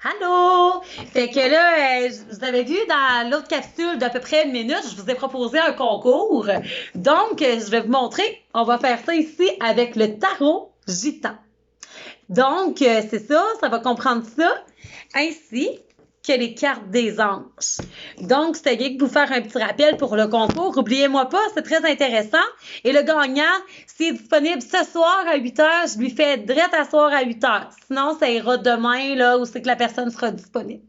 Allô! Fait que là, vous avez vu dans l'autre capsule d'à peu près 1 minute, je vous ai proposé un concours. Donc, je vais vous montrer. On va faire ça ici avec le tarot gitan. Donc, c'est ça, ça va comprendre ça. Ainsi que les cartes des anges. Donc, c'était bien que vous faire un petit rappel pour le concours. Oubliez-moi pas, c'est très intéressant. Et le gagnant, s'il est disponible ce soir à 8 heures, je lui fais direct à soir à 8 heures. Sinon, ça ira demain, là, où c'est que la personne sera disponible.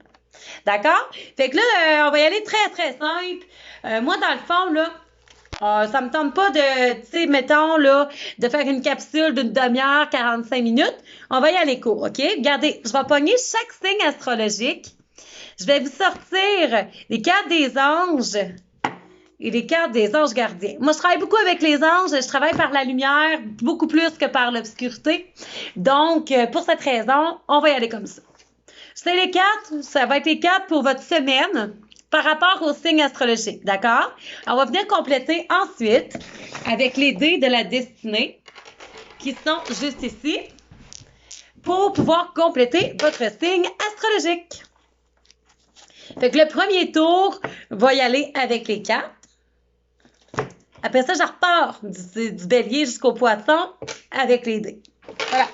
D'accord? Fait que là, on va y aller très, très simple. Moi, dans le fond, là, ça me tente pas de, tu sais, mettons, là, de faire une capsule d'une demi-heure, 45 minutes. On va y aller court, OK? Regardez, je vais pogner chaque signe astrologique. Je vais vous sortir les cartes des anges et les cartes des anges gardiens. Moi, je travaille beaucoup avec les anges. Je travaille par la lumière, beaucoup plus que par l'obscurité. Donc, pour cette raison, on va y aller comme ça. C'est les cartes, ça va être les cartes pour votre semaine par rapport aux signes astrologiques, d'accord? On va venir compléter ensuite avec les dés de la destinée qui sont juste ici pour pouvoir compléter votre signe astrologique. Fait que le premier tour va y aller avec les cartes. Après ça, je repars du bélier jusqu'au poisson avec les dés. Voilà.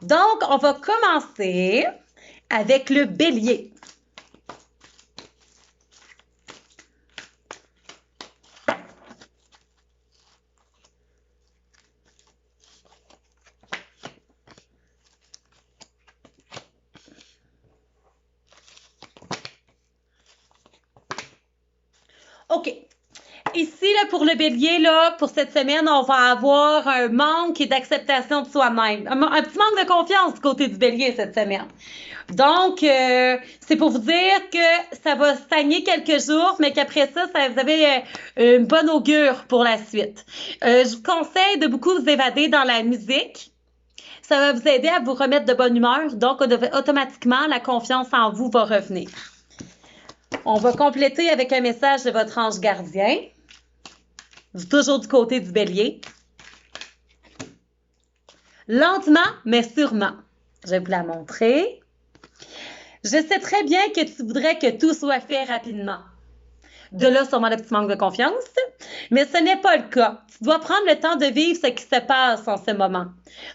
Donc, on va commencer avec le bélier. OK. Ici, là, pour le bélier, là, pour cette semaine, on va avoir un manque d'acceptation de soi-même. Un petit manque de confiance du côté du bélier cette semaine. Donc, c'est pour vous dire que ça va stagner quelques jours, mais qu'après ça, vous avez une bonne augure pour la suite. Je vous conseille de beaucoup vous évader dans la musique. Ça va vous aider à vous remettre de bonne humeur. Donc, automatiquement, la confiance en vous va revenir. On va compléter avec un message de votre ange gardien. Toujours du côté du bélier. Lentement, mais sûrement. Je vais vous la montrer. Je sais très bien que tu voudrais que tout soit fait rapidement. De là, sûrement le petit manque de confiance. Mais ce n'est pas le cas. Tu dois prendre le temps de vivre ce qui se passe en ce moment.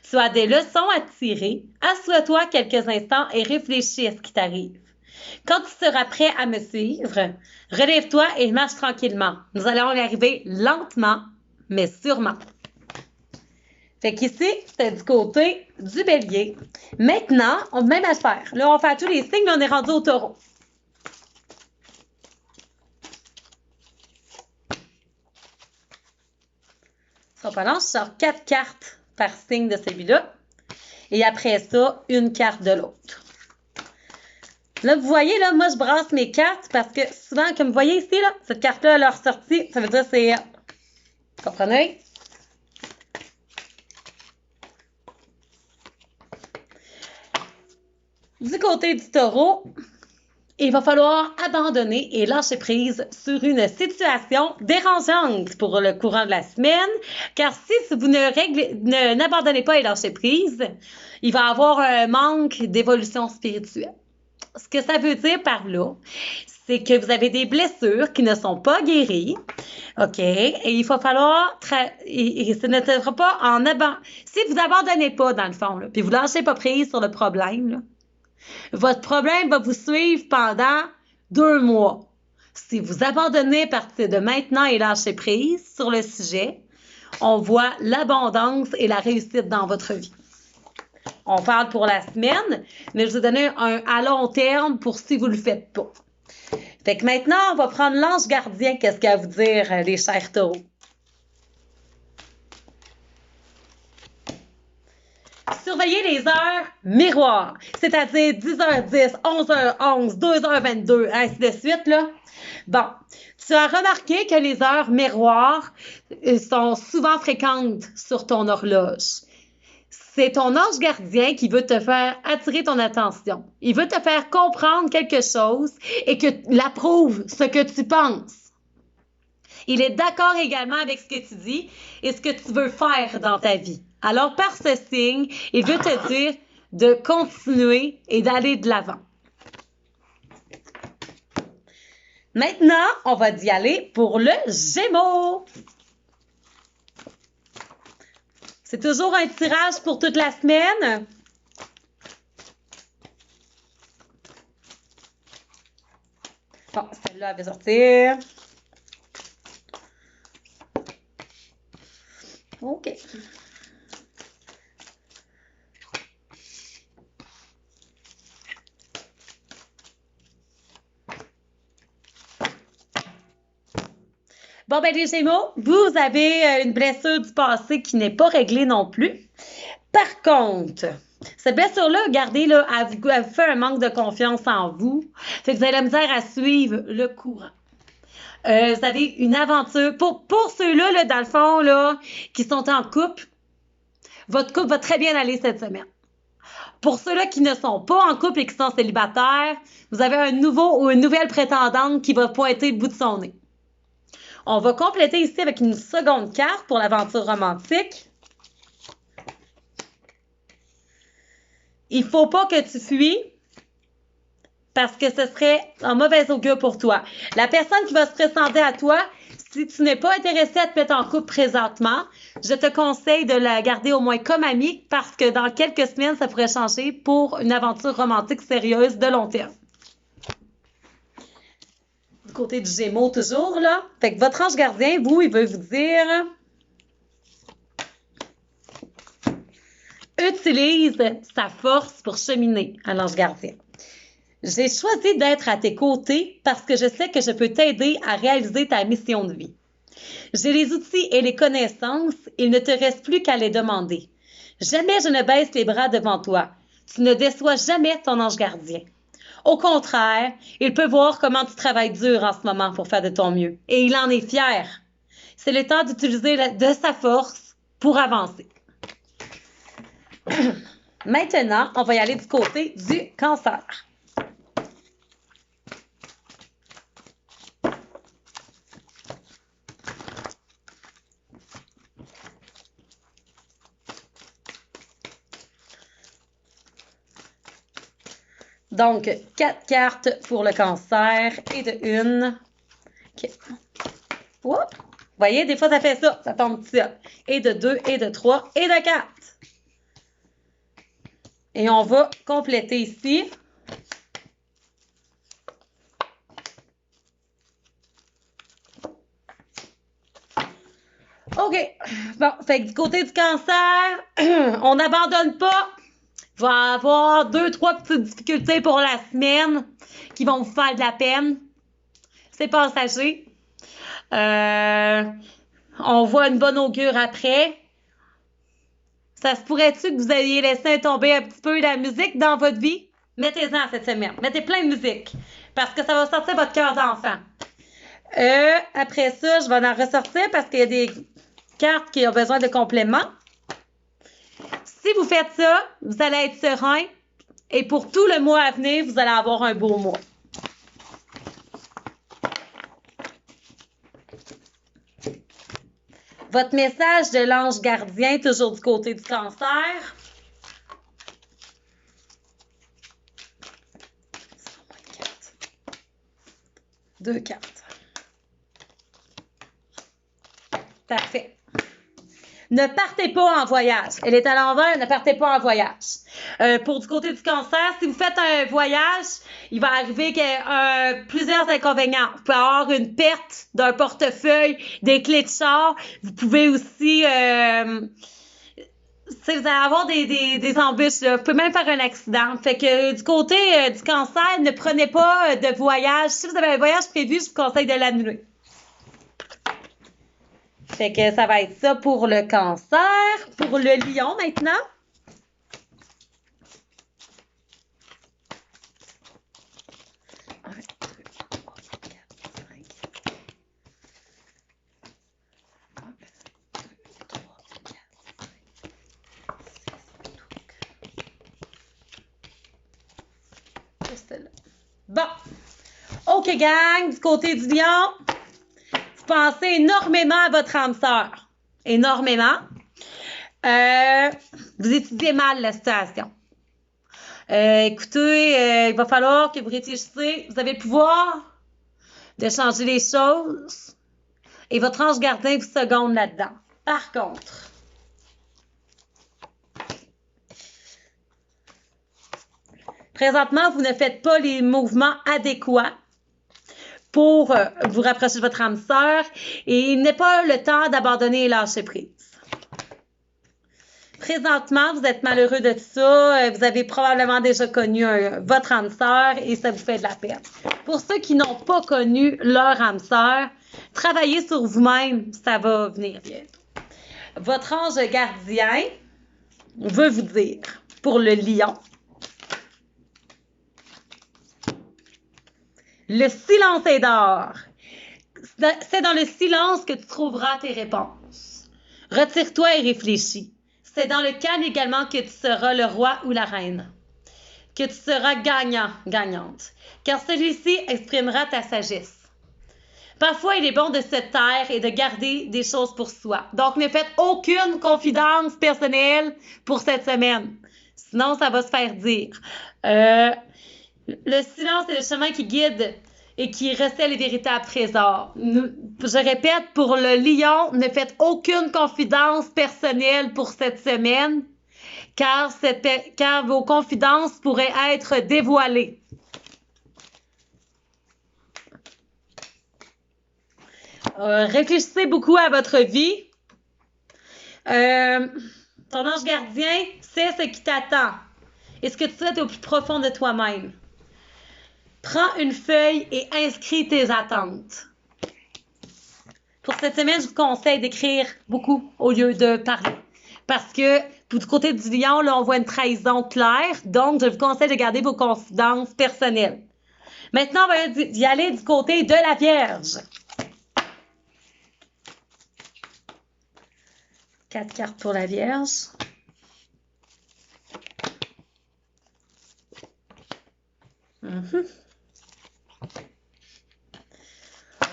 Tu as des leçons à tirer. Assois-toi quelques instants et réfléchis à ce qui t'arrive. Quand tu seras prêt à me suivre, relève-toi et marche tranquillement. Nous allons y arriver lentement, mais sûrement. Fait qu'ici, c'était du côté du bélier. Maintenant, même affaire. Là, on fait tous les signes, mais on est rendu au taureau. Ça va pas long, je sors 4 cartes par signe de celui-là. Et après ça, une carte de l'autre. Là, vous voyez, là, moi, je brasse mes cartes parce que souvent, comme vous voyez ici, là, cette carte-là, elle est ressortie. Ça veut dire que c'est... Comprenez? Du côté du taureau, il va falloir abandonner et lâcher prise sur une situation dérangeante pour le courant de la semaine, car si vous n'abandonnez pas et lâchez prise, il va y avoir un manque d'évolution spirituelle. Ce que ça veut dire par là, c'est que vous avez des blessures qui ne sont pas guéries, OK? Et il va falloir... et ce ne sera pas en abandon... Si vous n'abandonnez pas, dans le fond, là, puis vous ne lâchez pas prise sur le problème, là, votre problème va vous suivre pendant 2 mois. Si vous abandonnez à partir de maintenant et lâchez prise sur le sujet, on voit l'abondance et la réussite dans votre vie. On parle pour la semaine, mais je vais vous donner un à long terme pour si vous ne le faites pas. Fait que maintenant, on va prendre l'ange gardien. Qu'est-ce qu'il y a à vous dire, les chers taureaux? Surveillez les heures miroirs, c'est-à-dire 10h10, 11h11, 2h22, ainsi de suite, là. Bon, tu as remarqué que les heures miroirs sont souvent fréquentes sur ton horloge. C'est ton ange gardien qui veut te faire attirer ton attention. Il veut te faire comprendre quelque chose et que tu l'approuves ce que tu penses. Il est d'accord également avec ce que tu dis et ce que tu veux faire dans ta vie. Alors, par ce signe, il veut te dire de continuer et d'aller de l'avant. Maintenant, on va y aller pour le Gémeaux. C'est toujours un tirage pour toute la semaine. Bon, celle-là, elle va sortir. OK. Bon, ben les Gémeaux, vous avez une blessure du passé qui n'est pas réglée non plus. Par contre, cette blessure-là, regardez, là, elle vous fait un manque de confiance en vous. Fait que vous avez la misère à suivre le courant. Vous avez une aventure. Pour ceux-là, là, dans le fond, là, qui sont en couple, votre couple va très bien aller cette semaine. Pour ceux-là qui ne sont pas en couple et qui sont célibataires, vous avez un nouveau ou une nouvelle prétendante qui va pointer le bout de son nez. On va compléter ici avec une seconde carte pour l'aventure romantique. Il ne faut pas que tu fuis parce que ce serait un mauvais augure pour toi. La personne qui va se présenter à toi, si tu n'es pas intéressé à te mettre en couple présentement, je te conseille de la garder au moins comme amie parce que dans quelques semaines, ça pourrait changer pour une aventure romantique sérieuse de long terme. Du côté du Gémeaux, toujours, là. Fait que votre ange gardien, vous, il veut vous dire... Utilise sa force pour cheminer à l'ange gardien. J'ai choisi d'être à tes côtés parce que je sais que je peux t'aider à réaliser ta mission de vie. J'ai les outils et les connaissances, il ne te reste plus qu'à les demander. Jamais je ne baisse les bras devant toi. Tu ne déçois jamais ton ange gardien. Au contraire, il peut voir comment tu travailles dur en ce moment pour faire de ton mieux. Et il en est fier. C'est le temps d'utiliser de sa force pour avancer. Maintenant, on va y aller du côté du Cancer. Donc, 4 cartes pour le Cancer et de une. OK. Vous voyez, des fois, ça fait ça. Ça tombe ici. Et de 2, et de 3, et de 4. Et on va compléter ici. OK. Bon, fait que du côté du Cancer, on n'abandonne pas. Il va y avoir 2-3 petites difficultés pour la semaine qui vont vous faire de la peine. C'est passager. On voit une bonne augure après. Ça se pourrait-tu que vous ayez laissé tomber un petit peu la musique dans votre vie? Mettez-en cette semaine. Mettez plein de musique. Parce que ça va sortir votre cœur d'enfant. Après ça, je vais en ressortir parce qu'il y a des cartes qui ont besoin de compléments. Si vous faites ça, vous allez être serein. Et pour tout le mois à venir, vous allez avoir un beau mois. Votre message de l'ange gardien, toujours du côté du Cancer. Deux cartes. Parfait. Ne partez pas en voyage. Elle est à l'envers, ne partez pas en voyage. Pour du côté du Cancer, si vous faites un voyage, il va arriver plusieurs inconvénients. Vous pouvez avoir une perte d'un portefeuille, des clés de char. Vous pouvez aussi... vous allez avoir des embûches. Là. Vous pouvez même faire un accident. Fait que du côté du Cancer, ne prenez pas de voyage. Si vous avez un voyage prévu, je vous conseille de l'annuler. Fait que ça va être ça pour le Cancer. Pour le Lion maintenant. Bon. OK, gang, du côté du Lion, vous pensez énormément à votre âme sœur. Énormément. Vous étudiez mal la situation. Écoutez, il va falloir que vous réfléchissiez. Vous avez le pouvoir de changer les choses et votre ange gardien vous seconde là-dedans. Par contre, présentement, vous ne faites pas les mouvements adéquats pour vous rapprocher de votre âme sœur et il n'est pas le temps d'abandonner et lâcher prise. Présentement, vous êtes malheureux de ça, vous avez probablement déjà connu votre âme sœur et ça vous fait de la peine. Pour ceux qui n'ont pas connu leur âme sœur, travaillez sur vous-même, ça va venir bientôt. Votre ange gardien veut vous dire, pour le lion, le silence est d'or. C'est dans le silence que tu trouveras tes réponses. Retire-toi et réfléchis. C'est dans le calme également que tu seras le roi ou la reine. Que tu seras gagnant, gagnante. Car celui-ci exprimera ta sagesse. Parfois, il est bon de se taire et de garder des choses pour soi. Donc, ne faites aucune confidence personnelle pour cette semaine. Sinon, ça va se faire dire. Le silence est le chemin qui guide et qui recèle les véritables trésors. Je répète, pour le lion, ne faites aucune confidence personnelle pour cette semaine, car vos confidences pourraient être dévoilées. Réfléchissez beaucoup à votre vie. Ton ange gardien sait ce qui t'attend. Est-ce que tu souhaites au plus profond de toi-même? Prends une feuille et inscris tes attentes. Pour cette semaine, je vous conseille d'écrire beaucoup au lieu de parler. Parce que du côté du lion, là, on voit une trahison claire. Donc, je vous conseille de garder vos confidences personnelles. Maintenant, on va y aller du côté de la Vierge. 4 cartes pour la Vierge.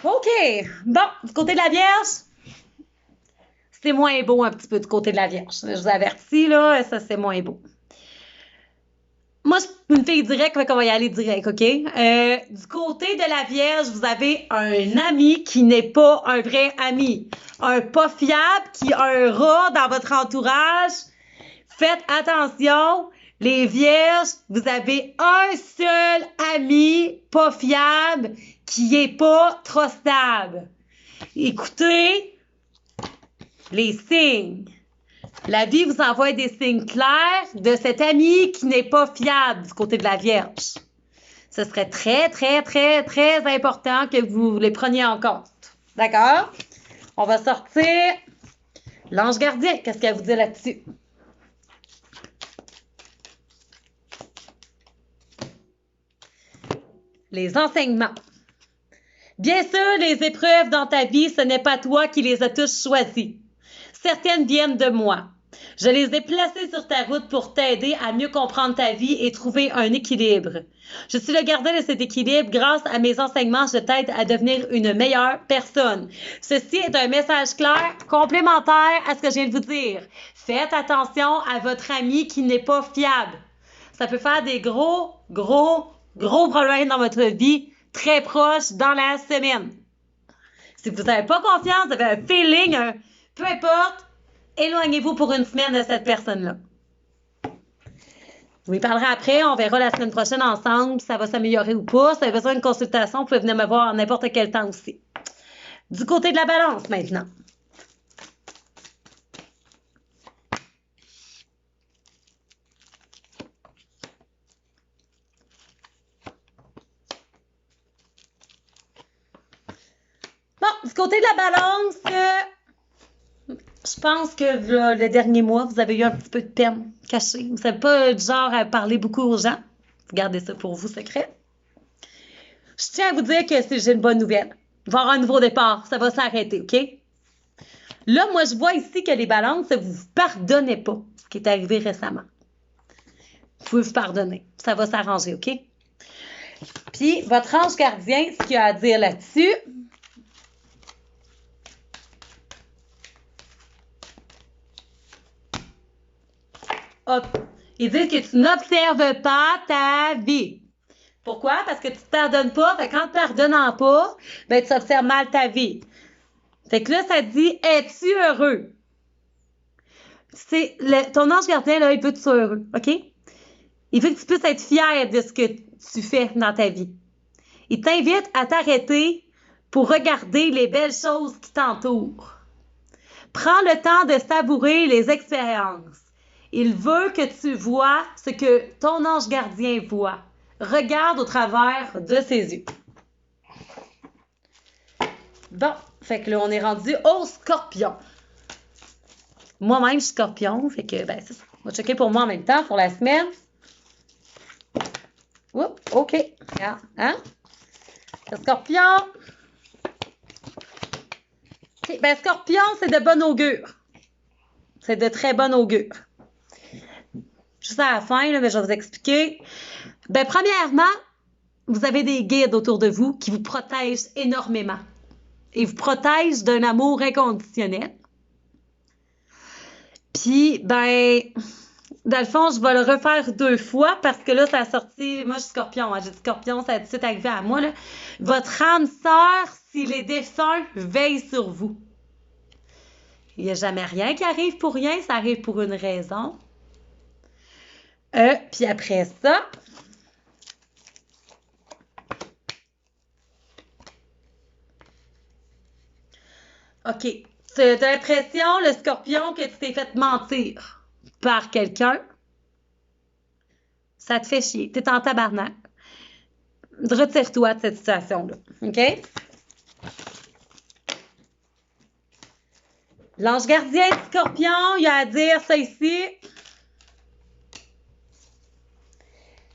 OK. Bon, du côté de la Vierge, c'est moins beau un petit peu du côté de la Vierge. Je vous avertis, là, ça, c'est moins beau. Moi, je suis une fille directe, mais on va y aller direct, OK? Du côté de la Vierge, vous avez un ami qui n'est pas un vrai ami. Un pas fiable, qui a un rat dans votre entourage. Faites attention, les Vierges, vous avez un seul ami pas fiable qui est pas trop stable. Écoutez les signes. La vie vous envoie des signes clairs de cet ami qui n'est pas fiable du côté de la Vierge. Ce serait très, très, très, très important que vous les preniez en compte. D'accord? On va sortir l'ange gardien. Qu'est-ce qu'elle vous dit là-dessus? Les enseignements. Bien sûr, les épreuves dans ta vie, ce n'est pas toi qui les as tous choisies. Certaines viennent de moi. Je les ai placées sur ta route pour t'aider à mieux comprendre ta vie et trouver un équilibre. Je suis le gardien de cet équilibre. Grâce à mes enseignements, je t'aide à devenir une meilleure personne. Ceci est un message clair, complémentaire à ce que je viens de vous dire. Faites attention à votre ami qui n'est pas fiable. Ça peut faire des gros problèmes dans votre vie, très proches dans la semaine. Si vous n'avez pas confiance, vous avez un feeling, peu importe, éloignez-vous pour une semaine de cette personne-là. Je vous y parlerai après, on verra la semaine prochaine ensemble si ça va s'améliorer ou pas. Si vous avez besoin d'une consultation, vous pouvez venir me voir à n'importe quel temps aussi. Du côté de la balance maintenant. Bon, du côté de la balance, je pense que le dernier mois, vous avez eu un petit peu de peine cachée. Vous n'êtes pas du genre à parler beaucoup aux gens. Vous gardez ça pour vous secret. Je tiens à vous dire que j'ai une bonne nouvelle. Il va y avoir un nouveau départ. Ça va s'arrêter, OK? Là, moi, je vois ici que les balances, vous ne vous pardonnez pas ce qui est arrivé récemment. Vous pouvez vous pardonner. Ça va s'arranger, OK? Puis, votre ange gardien, ce qu'il a à dire là-dessus... Hop. Ils disent que tu n'observes pas ta vie. Pourquoi? Parce que tu te pardonnes pas. Fait que quand tu te pardonnes pas, ben, tu observes mal ta vie. Fait que là, ça te dit, es-tu heureux? Ton ange gardien, là, il veut que tu sois heureux, OK? Il veut que tu puisses être fier de ce que tu fais dans ta vie. Il t'invite à t'arrêter pour regarder les belles choses qui t'entourent. Prends le temps de savourer les expériences. Il veut que tu vois ce que ton ange gardien voit. Regarde au travers de ses yeux. Bon, fait que là, on est rendu au scorpion. Moi-même, je suis scorpion, fait que, ben, c'est ça. On va checker pour moi en même temps pour la semaine. Oups, OK. Regarde, hein? Le scorpion. OK, ben, scorpion, c'est de bon augure. C'est de très bon augure. Juste à la fin, là, mais je vais vous expliquer. Ben, premièrement, vous avez des guides autour de vous qui vous protègent énormément. Ils vous protègent d'un amour inconditionnel. Puis, ben, dans le fond, je vais le refaire 2 fois parce que là, ça a sorti. Moi, je suis scorpion. Hein, j'ai dit scorpion, ça a tout de suite arrivé à moi. Là. Votre âme sœur, si les défunts veillent sur vous. Il n'y a jamais rien qui arrive pour rien, ça arrive pour une raison. Puis après ça, OK. Tu as l'impression, le scorpion, que tu t'es fait mentir par quelqu'un. Ça te fait chier. Tu es en tabarnak. Retire-toi de cette situation-là. OK? L'ange gardien du scorpion, il a à dire ça ici.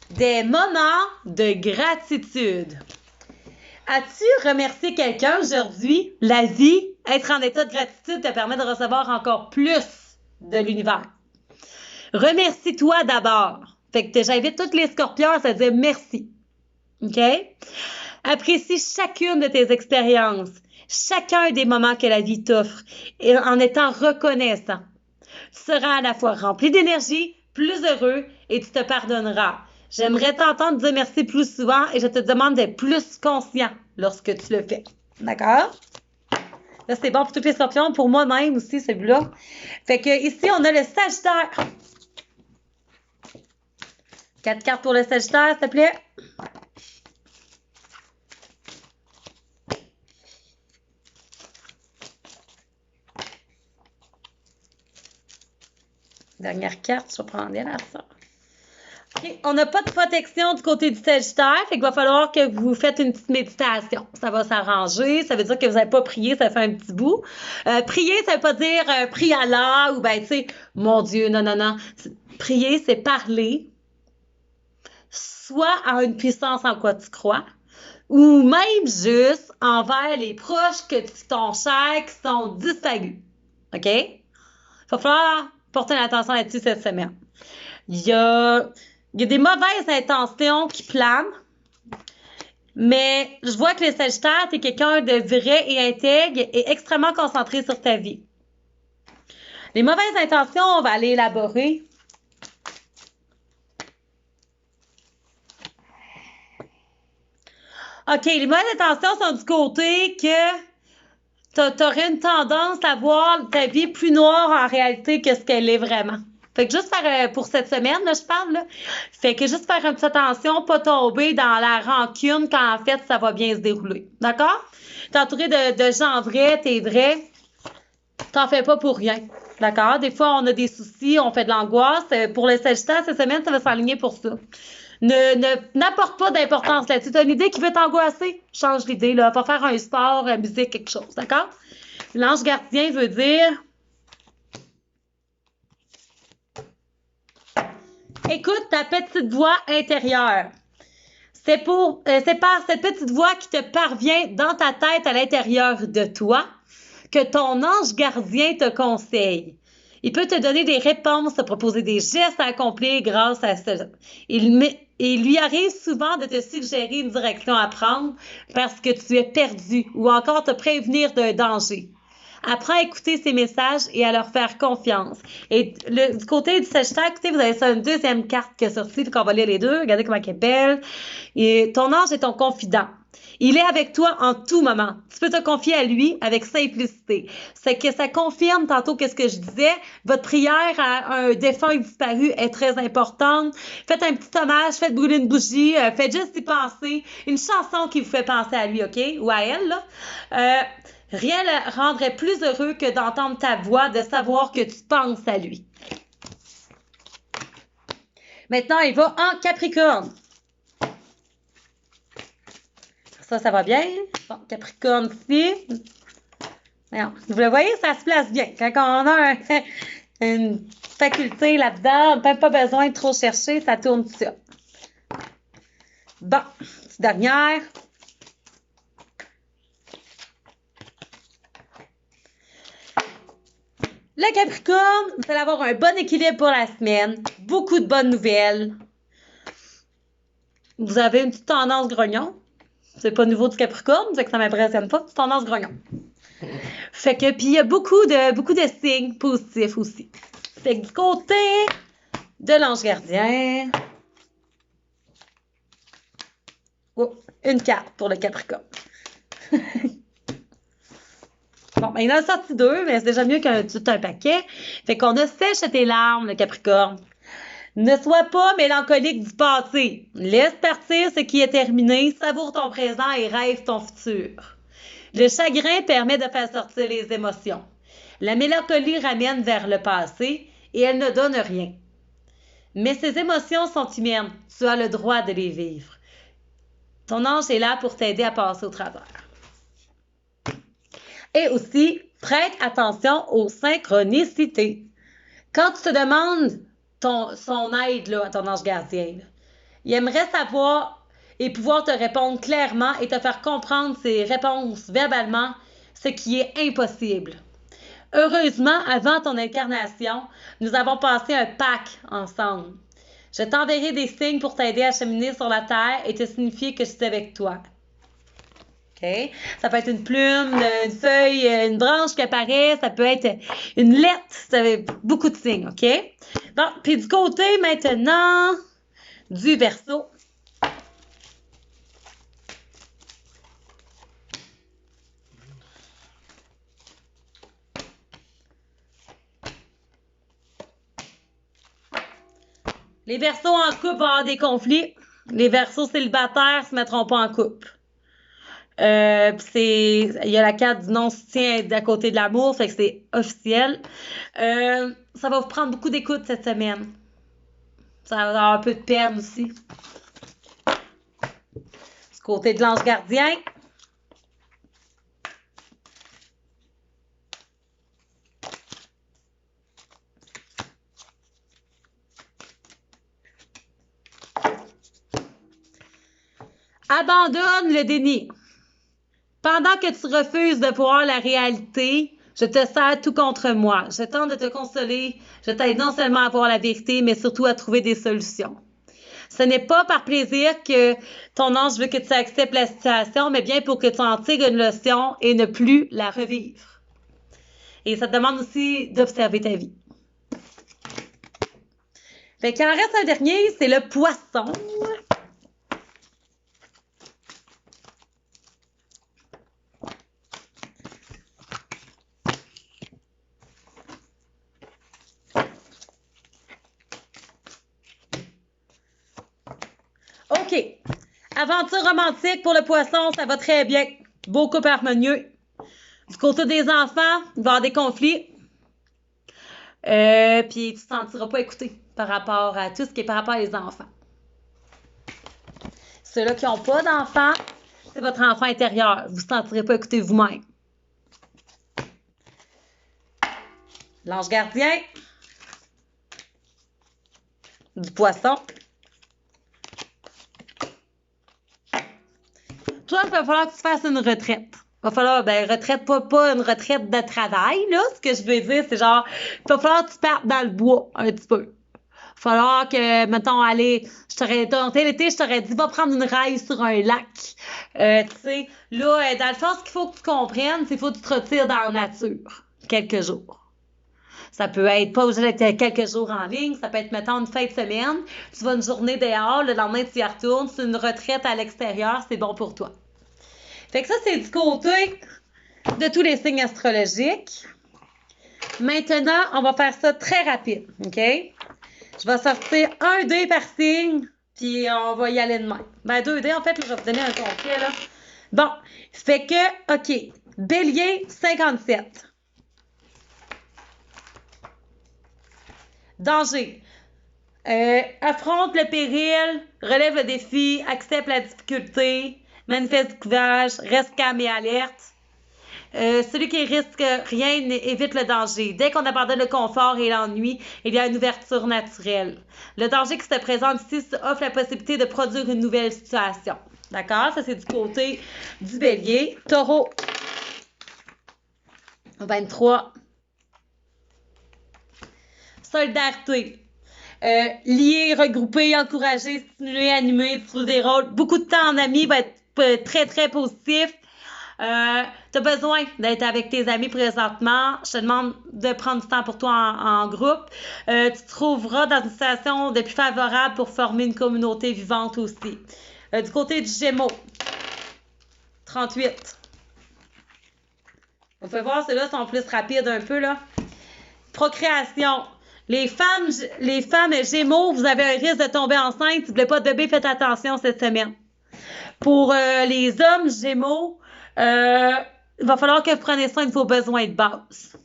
Des moments de gratitude. As-tu remercié quelqu'un aujourd'hui? La vie, être en état de gratitude te permet de recevoir encore plus de l'univers. Remercie-toi d'abord. Fait que j'invite tous les scorpions à se dire merci. OK? Apprécie chacune de tes expériences, chacun des moments que la vie t'offre, et en étant reconnaissant. Tu seras à la fois rempli d'énergie, plus heureux, et tu te pardonneras. J'aimerais t'entendre dire merci plus souvent et je te demande d'être plus conscient lorsque tu le fais. D'accord? Là, c'est bon pour tous les scorpions, pour moi-même aussi, celui-là. Fait que ici, on a le Sagittaire. 4 cartes pour le Sagittaire, s'il te plaît. Dernière carte, je vais prendre elle à ça. Okay. On n'a pas de protection du côté du Sagittaire, fait qu'il va falloir que vous faites une petite méditation. Ça va s'arranger, ça veut dire que vous n'avez pas prié, ça fait un petit bout. Prier, ça veut pas dire prie à Allah ou ben tu sais, mon Dieu, non, non, non. Prier, c'est parler, soit à une puissance en quoi tu crois, ou même juste envers les proches que tu t'en chers qui sont disparus. OK? Il va falloir porter l'attention là-dessus cette semaine. Il y a des mauvaises intentions qui planent, mais je vois que le Sagittaire, tu es quelqu'un de vrai et intègre et extrêmement concentré sur ta vie. Les mauvaises intentions, on va aller élaborer. OK, les mauvaises intentions sont du côté que tu aurais une tendance à voir ta vie plus noire en réalité que ce qu'elle est vraiment. Fait que juste faire, pour cette semaine, là, je parle, là. Fait que juste faire une petite attention, pas tomber dans la rancune quand en fait ça va bien se dérouler. D'accord? T'es entouré de gens vrais, t'es vrai. T'en fais pas pour rien. D'accord? Des fois, on a des soucis, on fait de l'angoisse. Pour le Sagittaire, cette semaine, ça va s'aligner pour ça. N'apporte pas d'importance là-dessus. Tu as une idée qui veut t'angoisser? Change l'idée, là. Va faire un sport, une musique, quelque chose. D'accord? L'ange gardien veut dire... Écoute ta petite voix intérieure. C'est par cette petite voix qui te parvient dans ta tête à l'intérieur de toi que ton ange gardien te conseille. Il peut te donner des réponses, te proposer des gestes à accomplir grâce à ça. Il lui arrive souvent de te suggérer une direction à prendre parce que tu es perdu ou encore te prévenir d'un danger. Apprends à écouter ces messages et à leur faire confiance. Et du côté du Sagittaire, écoutez, vous avez ça, une deuxième carte qui est sortie, qu'on va lire les deux. Regardez comment elle est belle. Et ton ange est ton confident. Il est avec toi en tout moment. Tu peux te confier à lui avec simplicité. C'est que ça confirme tantôt qu'est-ce que je disais. Votre prière à un défunt disparu est très importante. Faites un petit hommage, faites brûler une bougie, faites juste y penser. Une chanson qui vous fait penser à lui, OK? Ou à elle, là. Rien ne rendrait plus heureux que d'entendre ta voix, de savoir que tu penses à lui. Maintenant, il va en Capricorne. Ça va bien. Bon, Capricorne ici. Alors, vous le voyez, ça se place bien. Quand on a une faculté là-dedans, on n'a pas besoin de trop chercher, ça tourne tout ça. Bon, petite dernière. Le Capricorne, vous allez avoir un bon équilibre pour la semaine. Beaucoup de bonnes nouvelles. Vous avez une petite tendance grognon. C'est pas nouveau du Capricorne, fait que ça m'impressionne pas. Petite tendance grognon. Fait que, puis il y a beaucoup de signes positifs aussi. Fait que du côté de l'ange gardien, oh, une carte pour le Capricorne. Bon, ben, il en a sorti deux, mais c'est déjà mieux qu'un tout un paquet. Fait qu'on a sèche tes larmes, le Capricorne. Ne sois pas mélancolique du passé. Laisse partir ce qui est terminé, savoure ton présent et rêve ton futur. Le chagrin permet de faire sortir les émotions. La mélancolie ramène vers le passé et elle ne donne rien. Mais ces émotions sont humaines. Tu as le droit de les vivre. Ton ange est là pour t'aider à passer au travers. Et aussi, prête attention aux synchronicités. Quand tu te demandes son aide là, à ton ange gardien, là, il aimerait savoir et pouvoir te répondre clairement et te faire comprendre ses réponses verbalement, ce qui est impossible. Heureusement, avant ton incarnation, nous avons passé un pacte ensemble. Je t'enverrai des signes pour t'aider à cheminer sur la terre et te signifier que je suis avec toi. Okay? Ça peut être une plume, une feuille, une branche qui apparaît, ça peut être une lettre, ça fait beaucoup de signes, OK? Bon, puis du côté maintenant du Verseau. Les Verseaux en couple vont avoir des conflits. Les Verseaux célibataires ne se mettront pas en couple. Il y a la carte du non-soutien d'à côté de l'amour, fait que c'est officiel. Ça va vous prendre beaucoup d'écoute cette semaine. Ça va avoir un peu de peine aussi. Du côté de l'ange gardien. Abandonne le déni. Pendant que tu refuses de voir la réalité, je te sers tout contre moi. Je tente de te consoler. Je t'aide non seulement à voir la vérité, mais surtout à trouver des solutions. Ce n'est pas par plaisir que ton ange veut que tu acceptes la situation, mais bien pour que tu en tires une leçon et ne plus la revivre. Et ça te demande aussi d'observer ta vie. Fait qu'il en reste un dernier, c'est le Poisson. OK. Aventure romantique pour le Poisson, ça va très bien. Beau couple harmonieux. Du côté des enfants, il va y avoir des conflits. Puis tu ne te sentiras pas écouté par rapport à tout ce qui est par rapport aux enfants. Ceux-là qui n'ont pas d'enfants, c'est votre enfant intérieur. Vous ne vous sentirez pas écouté vous-même. L'ange gardien du Poisson. Toi, il va falloir que tu fasses une retraite. Il va falloir, retraite, pas une retraite de travail, là. Ce que je veux dire, c'est genre, il va falloir que tu partes dans le bois un petit peu. Il va falloir que, mettons, aller, l'été, je t'aurais dit, va prendre une raille sur un lac. Tu sais, là, dans le fond, ce qu'il faut que tu comprennes, c'est qu'il faut que tu te retires dans la nature quelques jours. Ça peut être pas obligé d'être quelques jours en ligne, ça peut être, mettons, une fin de semaine. Tu vas une journée dehors, le lendemain, tu y retournes, c'est une retraite à l'extérieur, c'est bon pour toi. Fait que ça, c'est du côté de tous les signes astrologiques. Maintenant, on va faire ça très rapide, OK? Je vais sortir un dé par signe, puis on va y aller de même. Ben, 2 dés, en fait, là, je vais vous donner un concret, là. Bon, fait que, OK, Bélier, 57. Danger. Affronte le péril, relève le défi, accepte la difficulté, manifeste du courage, reste calme et alerte. Celui qui risque rien évite le danger. Dès qu'on abandonne le confort et l'ennui, il y a une ouverture naturelle. Le danger qui se présente ici offre la possibilité de produire une nouvelle situation. D'accord? Ça, c'est du côté du Bélier. Taureau. 23. Solidarité. Lier, regrouper, encourager, stimuler, animer, trouver des rôles. Beaucoup de temps en amis va être très, très positif. Tu as besoin d'être avec tes amis présentement. Je te demande de prendre du temps pour toi en groupe. Tu te trouveras dans une situation de plus favorable pour former une communauté vivante aussi. Du côté du Gémeaux, 38. On peut voir, ceux-là sont plus rapides un peu, là. Procréation. Les femmes Gémeaux, vous avez un risque de tomber enceinte. Si vous ne voulez pas de bébé, faites attention cette semaine. Pour les hommes Gémeaux, il va falloir que vous preniez soin de vos besoins de base.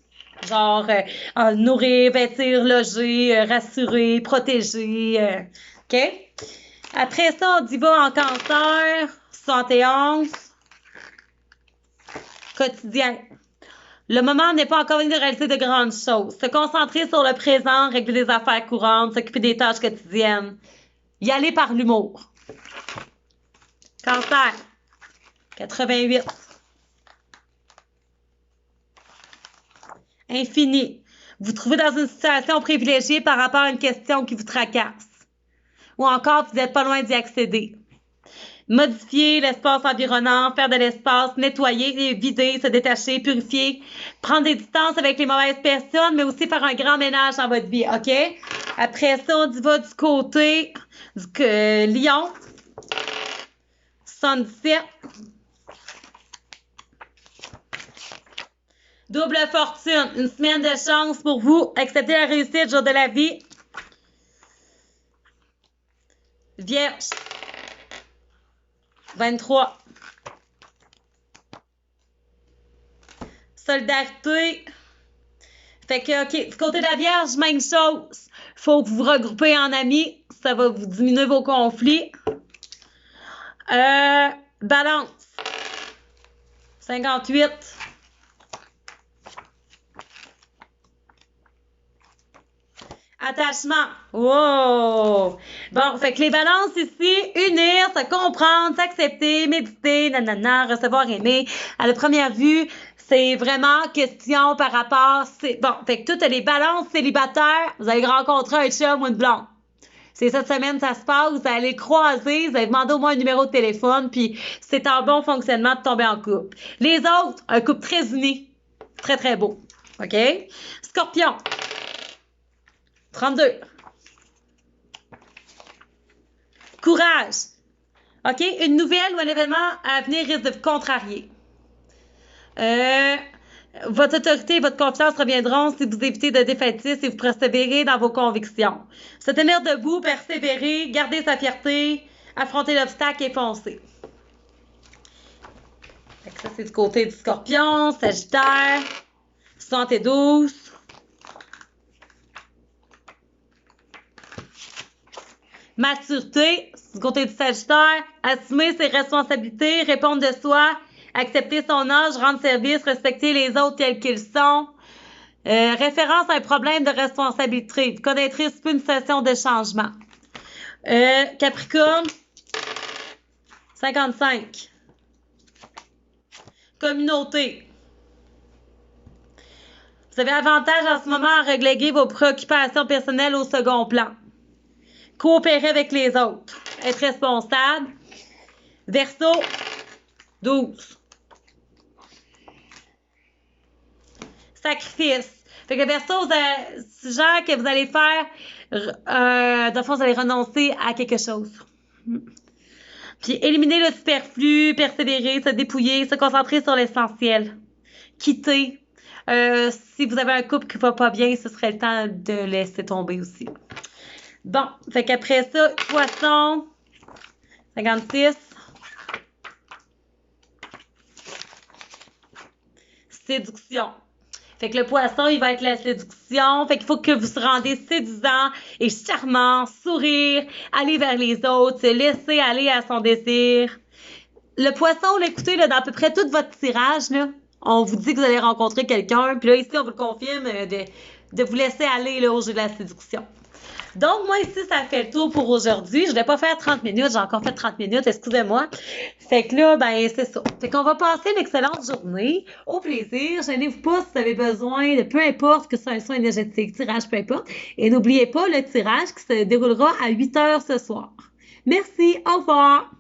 Genre, nourrir, vêtir, loger, rassurer, protéger. OK? Après ça, on y va en Cancer, 71. Quotidien. Le moment n'est pas encore venu de réaliser de grandes choses. Se concentrer sur le présent, régler les affaires courantes, s'occuper des tâches quotidiennes. Y aller par l'humour. Cancer. 88. Infini. Vous trouvez dans une situation privilégiée par rapport à une question qui vous tracasse. Ou encore, vous n'êtes pas loin d'y accéder. Modifier l'espace environnant, faire de l'espace, nettoyer, vider, se détacher, purifier, prendre des distances avec les mauvaises personnes, mais aussi faire un grand ménage dans votre vie, OK? Après ça, on y va du côté du Lion. 77. Double fortune, une semaine de chance pour vous. Acceptez la réussite, jour de la vie. Vierge. 23. Solidarité. Fait que, OK, du côté de la Vierge, même chose. Faut que vous vous regroupez en amis. Ça va vous diminuer vos conflits. Balance. 58. Attachement. Wow! Bon, fait que les balances ici, unir, se comprendre, s'accepter, méditer, nanana, recevoir, aimer. À la première vue, c'est vraiment question par rapport... Bon, fait que toutes les balances célibataires, vous allez rencontrer un chum ou une blonde. C'est cette semaine, ça se passe, vous allez croiser, vous allez demander au moins un numéro de téléphone, puis c'est en bon fonctionnement de tomber en couple. Les autres, un couple très uni. Très, très beau. OK? Scorpion. 32. Courage. OK? Une nouvelle ou un événement à venir risque de vous contrarier. Votre autorité et votre confiance reviendront si vous évitez de défaitisme et vous persévérez dans vos convictions. Se tenir debout, persévérer, garder sa fierté, affronter l'obstacle et foncer. Fait que ça, c'est du côté du Scorpion, Sagittaire, 72. Maturité, du côté du Sagittaire, assumer ses responsabilités, répondre de soi, accepter son âge, rendre service, respecter les autres tels qu'ils sont. Référence à un problème de responsabilité. Vous connaîtrez une situation de changement. Capricorne, 55. Communauté. Vous avez avantage en ce moment à reléguer vos préoccupations personnelles au second plan. Coopérer avec les autres. Être responsable. Verseau, 12. Sacrifice. Fait que Verseau, c'est genre que vous allez faire, dans le fond, vous allez renoncer à quelque chose. Puis éliminer le superflu, persévérer, se dépouiller, se concentrer sur l'essentiel. Quitter. Si vous avez un couple qui va pas bien, ce serait le temps de laisser tomber aussi. Bon, fait qu'après ça, Poisson, 56. Séduction. Fait que le Poisson, il va être la séduction. Fait qu'il faut que vous se rendez séduisant et charmant, sourire, aller vers les autres, se laisser aller à son désir. Le Poisson, là, écoutez, là, dans à peu près tout votre tirage, là, on vous dit que vous allez rencontrer quelqu'un. Puis là, ici, on vous le confirme de vous laisser aller là, au jeu de la séduction. Donc, moi, ici, ça fait le tour pour aujourd'hui. Je ne vais pas faire 30 minutes. J'ai encore fait 30 minutes. Excusez-moi. Fait que là, ben, c'est ça. Fait qu'on va passer une excellente journée. Au plaisir. Gênez-vous pas si vous avez besoin de peu importe que ce soit un soin énergétique, tirage, peu importe. Et n'oubliez pas le tirage qui se déroulera à 8 heures ce soir. Merci. Au revoir.